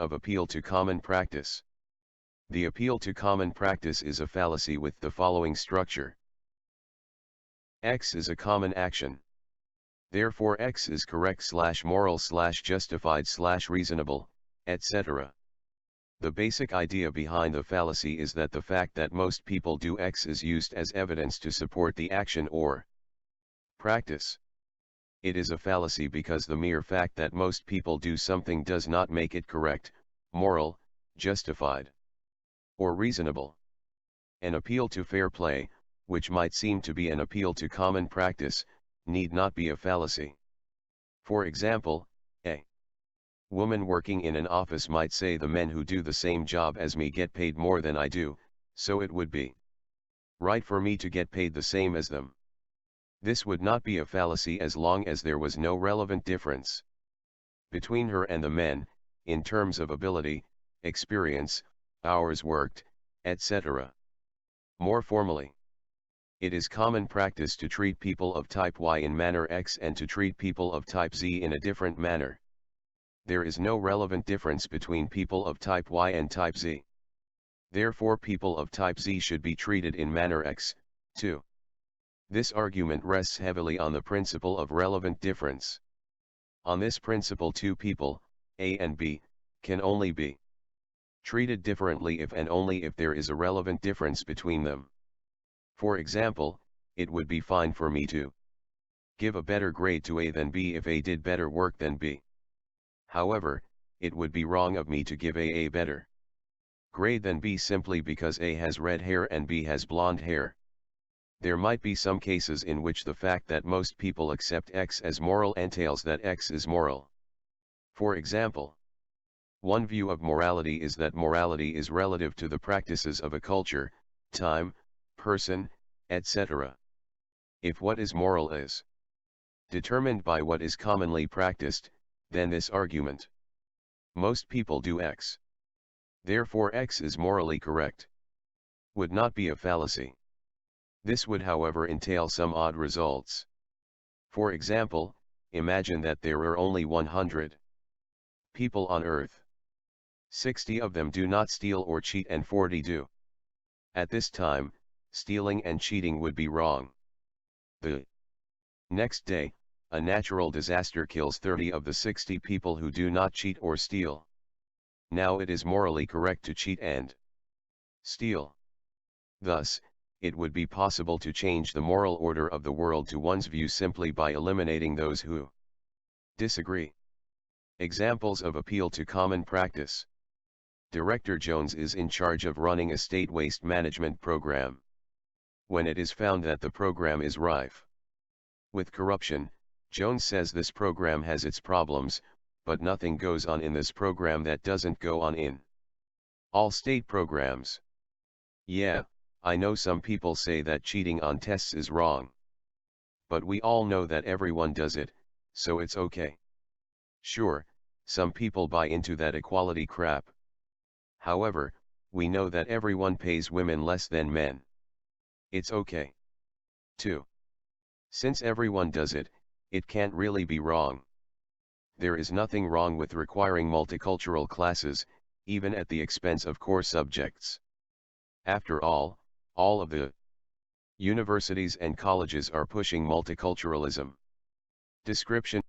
of appeal to common practice. The appeal to common practice is a fallacy with the following structure. X is a common action. Therefore X is correct / moral / justified / reasonable, etc. The basic idea behind the fallacy is that the fact that most people do X is used as evidence to support the action or practice. It is a fallacy because the mere fact that most people do something does not make it correct, moral, justified, or reasonable. An appeal to fair play, which might seem to be an appeal to common practice, need not be a fallacy. For example, a woman working in an office might say the men who do the same job as me get paid more than I do, so it would be right for me to get paid the same as them. This would not be a fallacy as long as there was no relevant difference between her and the men, in terms of ability, experience, hours worked, etc. More formally, it is common practice to treat people of type Y in manner X and to treat people of type Z in a different manner. There is no relevant difference between people of type Y and type Z. Therefore people of type Z should be treated in manner X, too. This argument rests heavily on the principle of relevant difference. On this principle two people, A and B, can only be treated differently if and only if there is a relevant difference between them. For example, it would be fine for me to give a better grade to A than B if A did better work than B. However, it would be wrong of me to give A better grade than B simply because A has red hair and B has blonde hair. There might be some cases in which the fact that most people accept X as moral entails that X is moral. For example, one view of morality is that morality is relative to the practices of a culture, time, person, etc. If what is moral is determined by what is commonly practiced, then this argument, most people do X, therefore X is morally correct, would not be a fallacy. This would however entail some odd results. For example, imagine that there are only 100 people on Earth. 60 of them do not steal or cheat and 40 do. At this time, stealing and cheating would be wrong. The next day, a natural disaster kills 30 of the 60 people who do not cheat or steal. Now it is morally correct to cheat and steal. Thus, it would be possible to change the moral order of the world to one's view simply by eliminating those who disagree. Examples of appeal to common practice. Director Jones is in charge of running a state waste management program. When it is found that the program is rife with corruption, Jones says this program has its problems, but nothing goes on in this program that doesn't go on in all state programs. Yeah, I know some people say that cheating on tests is wrong. But we all know that everyone does it, so it's okay. Sure, some people buy into that equality crap. However, we know that everyone pays women less than men. It's okay too. Since everyone does it, it can't really be wrong. There is nothing wrong with requiring multicultural classes, even at the expense of core subjects. After all of the universities and colleges are pushing multiculturalism. Description